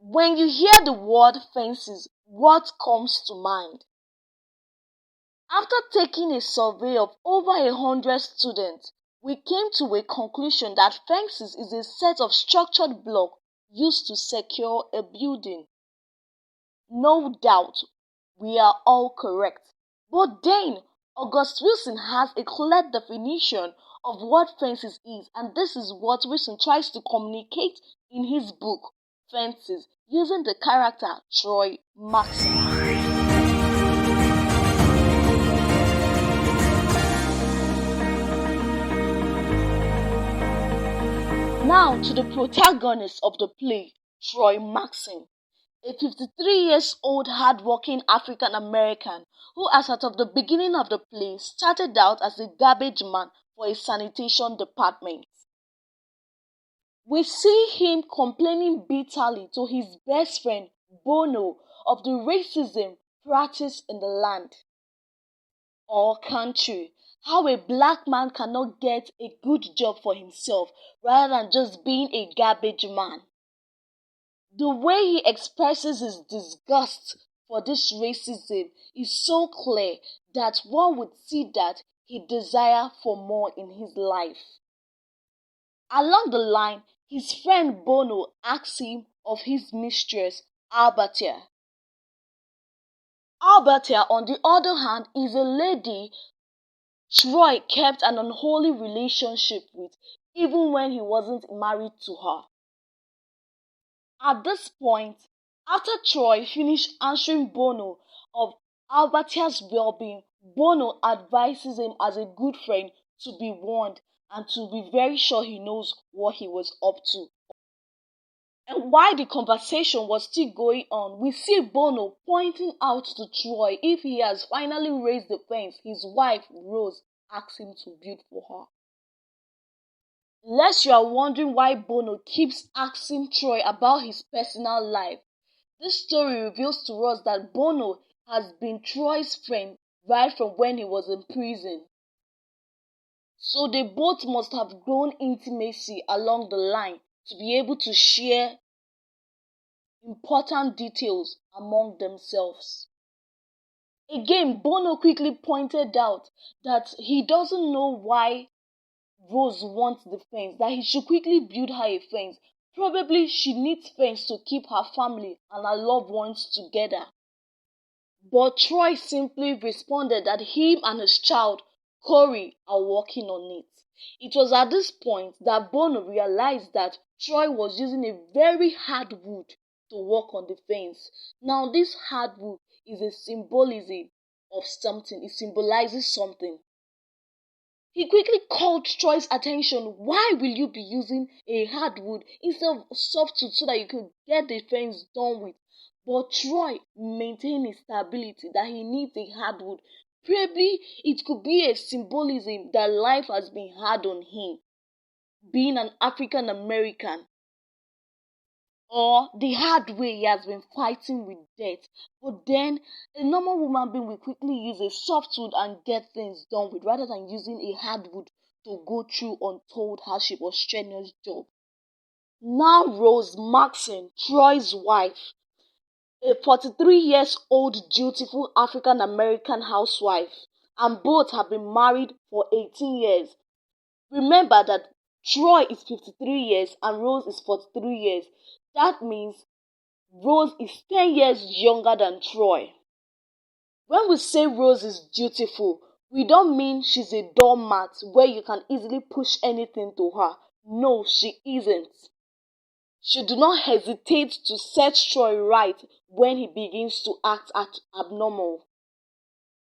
When you hear the word fences, what comes to mind? After taking a survey of over 100 students, we came to a conclusion that fences is a set of structured blocks used to secure a building. No doubt, we are all correct. But then, August Wilson has a clear definition of what fences is, and this is what Wilson tries to communicate in his book, Fences, using the character Troy Maxson. Now to the protagonist of the play, Troy Maxson, a 53-year-old hard-working African-American who, as at of the beginning of the play, started out as a garbage man for a sanitation department. We see him complaining bitterly to his best friend, Bono, of the racism practiced in the land or country, how a black man cannot get a good job for himself rather than just being a garbage man. The way he expresses his disgust for this racism is so clear that one would see that he desires for more in his life. Along the line, his friend Bono asks him of his mistress, Albertia. Albertia, on the other hand, is a lady Troy kept an unholy relationship with, even when he wasn't married to her. At this point, after Troy finished answering Bono of Albertia's well-being, Bono advises him as a good friend to be warned and to be very sure he knows what he was up to. And while the conversation was still going on, we see Bono pointing out to Troy if he has finally raised the fence his wife, Rose, asked him to build for her. Lest you are wondering why Bono keeps asking Troy about his personal life, this story reveals to us that Bono has been Troy's friend right from when he was in prison. So they both must have grown intimacy along the line to be able to share important details among themselves. Again, Bono quickly pointed out that he doesn't know why Rose wants the fence, that he should quickly build her a fence. Probably she needs fence to keep her family and her loved ones together. But Troy simply responded that him and his child, Cory, are working on it. It was at this point that Bono realized that Troy was using a very hard wood to work on the fence. Now this hard wood is a symbolism of something. It symbolizes something. He quickly called Troy's attention. Why will you be using a hardwood instead of softwood so that you could get the fence done with? But Troy maintained his stability that he needs a hardwood. Probably it could be a symbolism that life has been hard on him, being an African American, or the hard way he has been fighting with death. But then a normal human being will quickly use a softwood and get things done with rather than using a hardwood to go through untold hardship or strenuous job. Now Rose Maxson, Troy's wife, a 43-year-old dutiful African American housewife, and both have been married for 18 years. Remember that Troy is 53 years and Rose is 43 years. That means Rose is 10 years younger than Troy. When we say Rose is dutiful, we don't mean she's a doormat where you can easily push anything to her. No, she isn't. She do not hesitate to set Troy right when he begins to act abnormal.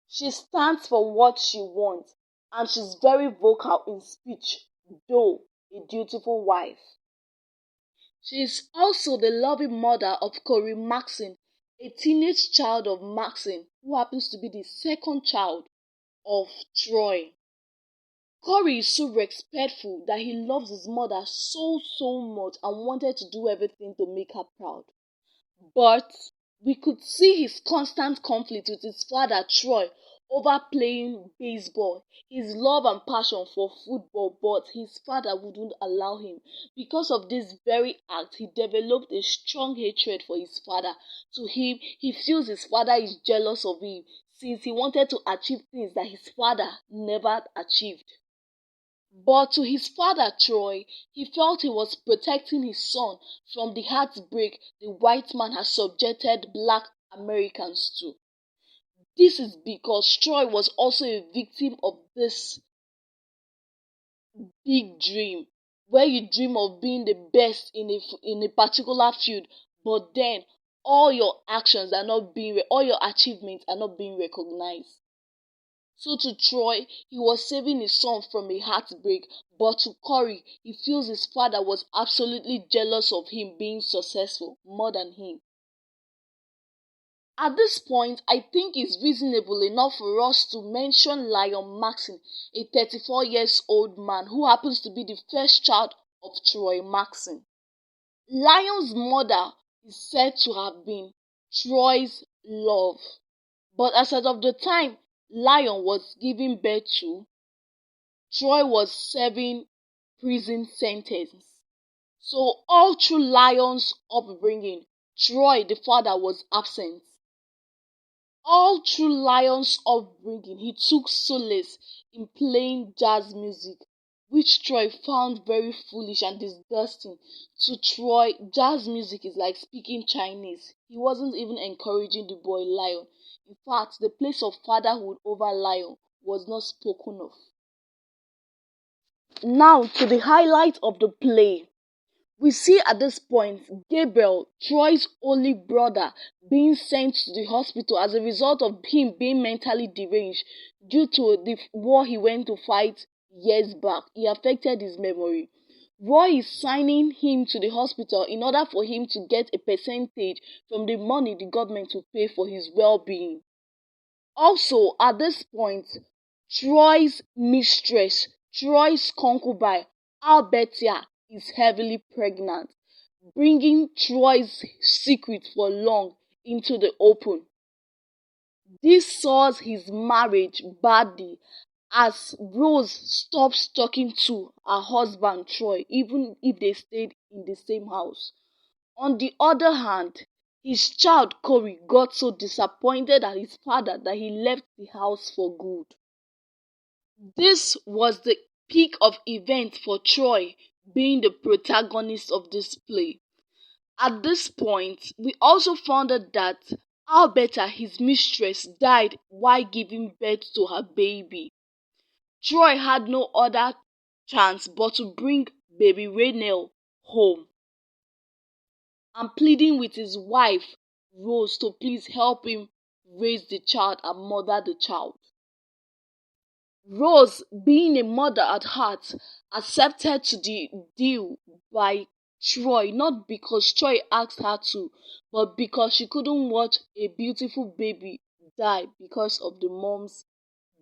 She stands for what she wants, and she's very vocal in speech, though a dutiful wife. She is also the loving mother of Cory Maxson, a teenage child of Maxson, who happens to be the second child of Troy. Cory is so respectful that he loves his mother so much and wanted to do everything to make her proud. But we could see his constant conflict with his father, Troy, over playing baseball, his love and passion for football, but his father wouldn't allow him. Because of this very act, he developed a strong hatred for his father. To him, he feels his father is jealous of him since he wanted to achieve things that his father never achieved. But to his father, Troy, he felt he was protecting his son from the heartbreak the white man has subjected black Americans to. This is because Troy was also a victim of this big dream, where you dream of being the best in a particular field, but then all your achievements are not being recognized. So to Troy, he was saving his son from a heartbreak, but to Cory, he feels his father was absolutely jealous of him being successful more than him. At this point, I think it's reasonable enough for us to mention Lion Maxson, a 34 years old man who happens to be the first child of Troy Maxson. Lion's mother is said to have been Troy's love, but as of the time Lion was giving birth to, Troy was serving prison sentence. So all through Lion's upbringing, Troy the father was absent. All through Lion's upbringing, he took solace in playing jazz music, which Troy found very foolish and disgusting. To Troy, jazz music is like speaking Chinese. He wasn't even encouraging the boy Lion. In fact, the place of fatherhood over Lion was not spoken of. Now to the highlight of the play. We see at this point Gabriel, Troy's only brother, being sent to the hospital as a result of him being mentally deranged due to the war he went to fight years back. He affected his memory. Roy is signing him to the hospital in order for him to get a percentage from the money the government will pay for his well-being. Also, at this point, Troy's mistress, Troy's concubine, Albertia, is heavily pregnant, bringing Troy's secret for long into the open. This sours his marriage badly as Rose stops talking to her husband Troy even if they stayed in the same house. On the other hand, his child Cory got so disappointed at his father that he left the house for good. This was the peak of events for Troy being the protagonist of this play. At this point, we also found out that Alberta, his mistress, died while giving birth to her baby. Troy had no other chance but to bring baby Raynell home and pleading with his wife Rose to please help him raise the child and mother the child. Rose, being a mother at heart, accepted to the deal by Troy not because Troy asked her to, but because she couldn't watch a beautiful baby die because of the mom's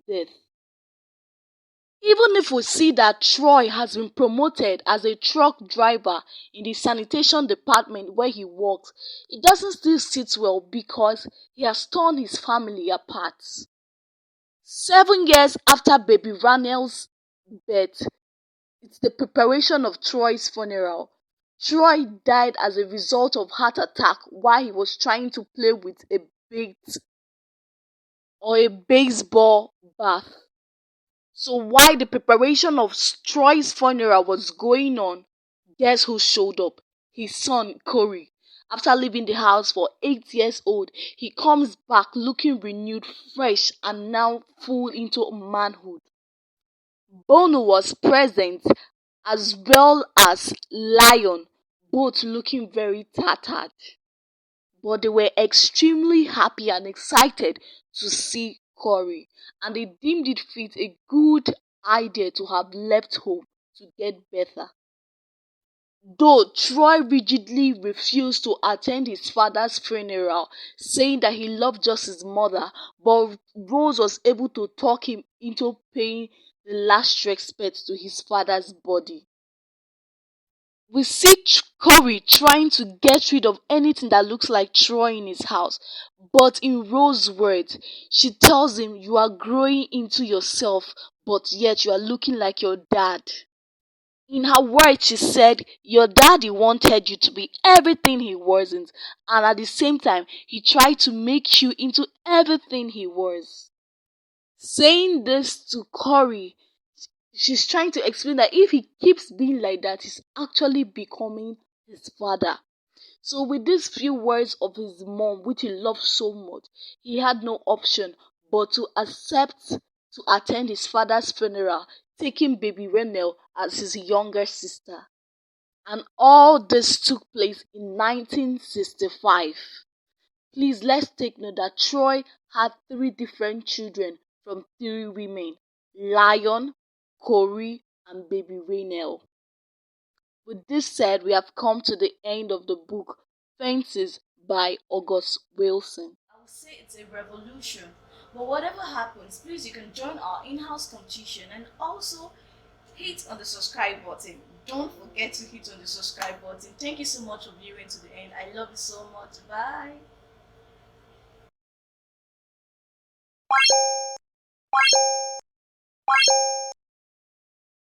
death. Even if we see that Troy has been promoted as a truck driver in the sanitation department where he works, it doesn't still sit well because he has torn his family apart. 7 years after baby Ranel's birth, it's the preparation of Troy's funeral. Troy died as a result of heart attack while he was trying to play with a baseball bat. So while the preparation of Troy's funeral was going on, guess who showed up? His son Cory. After leaving the house for 8 years old, he comes back looking renewed, fresh, and now full into manhood. Bono was present as well as Lion, both looking very tattered. But they were extremely happy and excited to see Cory, and they deemed it fit a good idea to have left home to get better. Though Troy rigidly refused to attend his father's funeral, saying that he loved just his mother, but Rose was able to talk him into paying the last respect to his father's body. We see Cory trying to get rid of anything that looks like Troy in his house. But in Rose's words, she tells him, "You are growing into yourself, but yet you are looking like your dad." In her words, she said, "Your daddy wanted you to be everything he wasn't, and at the same time, he tried to make you into everything he was." Saying this to Cory, she's trying to explain that if he keeps being like that, he's actually becoming his father. So, with these few words of his mom, which he loved so much, he had no option but to accept to attend his father's funeral, taking baby Renel as his younger sister. And all this took place in 1965. Please, let's take note that Troy had three different children from three women: Lion, Cory, and baby Renel. With this said, we have come to the end of the book Fences by August Wilson. I would say it's a revolution, but whatever happens, please you can join our in-house competition and also hit on the subscribe button. Don't forget to hit on the subscribe button. Thank you so much for viewing to the end. I love you so much. Bye.